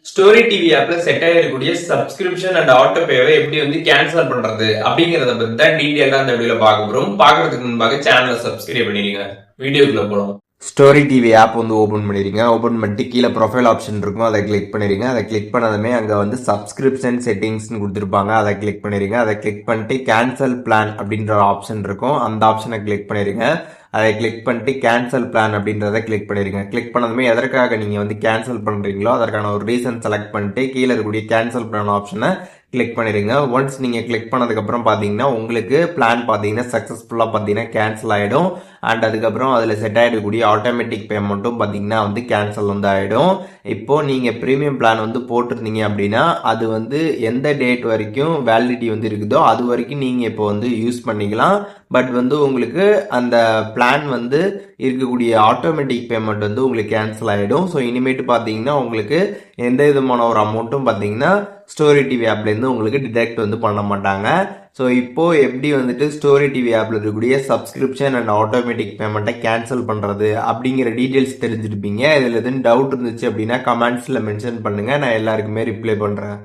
Story TV ஆப்ல set ஆகிருக்கக்கூடிய subscription and auto பேவை எப்படி வந்து கேன்சல் பண்றது அப்படிங்கறத பத்தி தான் டீடைலா அந்த வீடியோல பார்க்க போறோம். பாக்குறதுக்கு முன்பாக சேனலை சப்ஸ்கிரைப் பண்ணிடுங்க. வீடியோக்குள்ள போறோம். ஸ்டோரி டிவி ஆப் வந்து ஓப்பன் பண்ணிடுங்க. ஓப்பன் பண்ணிட்டு கீழே ப்ரொஃபைல் ஆப்ஷன் இருக்கும், அதை கிளிக் பண்ணிடுங்க. அதை கிளிக் பண்ணதுமே அங்கே வந்து சப்ஸ்கிரிப்ஷன் செட்டிங்ஸ்னு கொடுத்துருப்பாங்க, அதை கிளிக் பண்ணிடுங்க. அதை கிளிக் பண்ணிட்டு கேன்சல் பிளான் அப்படின்ற ஒரு ஆப்ஷன் இருக்கும், அந்த ஆப்ஷனை கிளிக் பண்ணிடுங்க. அதை கிளிக் பண்ணிட்டு கேன்சல் பிளான் அப்படின்றத கிளிக் பண்ணிடுங்க. கிளிக் பண்ணதுமே எதற்காக நீங்கள் வந்து கேன்சல் பண்ணுறீங்களோ அதற்கான ஒரு ரீசன் செலக்ட் பண்ணிட்டு கீழே இருக்கக்கூடிய கேன்சல் பிளான் ஆப்ஷனை கிளிக் பண்ணிடுங்க. ஒன்ஸ் நீங்கள் கிளிக் பண்ணதுக்கப்புறம் பார்த்தீங்கன்னா உங்களுக்கு பிளான் பார்த்தீங்கன்னா சக்ஸஸ்ஃபுல்லாக பார்த்தீங்கன்னா கேன்சல் ஆகிடும். அண்ட் அதுக்கப்புறம் அதில் செட் ஆகிடக்கூடிய ஆட்டோமேட்டிக் பேமெண்ட்டும் பார்த்தீங்கன்னா வந்து கேன்சல் வந்து ஆகிடும். இப்போது நீங்கள் ப்ரீமியம் பிளான் வந்து போட்டிருந்தீங்க அப்படின்னா அது வந்து எந்த டேட் வரைக்கும் வேலிடிட்டி வந்து இருக்குதோ அது வரைக்கும் நீங்கள் இப்போ வந்து யூஸ் பண்ணிக்கலாம். பட் வந்து உங்களுக்கு அந்த பிளான் வந்து இருக்கக்கூடிய ஆட்டோமேட்டிக் பேமெண்ட் வந்து உங்களுக்கு கேன்சல் ஆகிடும். ஸோ இனிமேட்டு பார்த்தீங்கன்னா உங்களுக்கு எந்த விதமான ஒரு அமௌண்ட்டும் பார்த்தீங்கன்னா ஸ்டோரி டிவி ஆப்லேருந்து உங்களுக்கு டிடெக்ட் வந்து பண்ண மாட்டாங்க. ஸோ இப்போது எப்படி வந்துட்டு ஸ்டோரி டிவி ஆப்பில் இருக்கக்கூடிய சப்ஸ்கிரிப்ஷன் அண்ட் ஆட்டோமேட்டிக் பேமெண்ட்டை கேன்சல் பண்ணுறது அப்படிங்கிற டீட்டெயில்ஸ் தெரிஞ்சிருப்பீங்க. இதில் எதுவும் டவுட் இருந்துச்சு அப்படின்னா கமெண்ட்ஸில் மென்ஷன் பண்ணுங்கள், நான் எல்லாருக்குமே ரிப்ளை பண்ணுறேன்.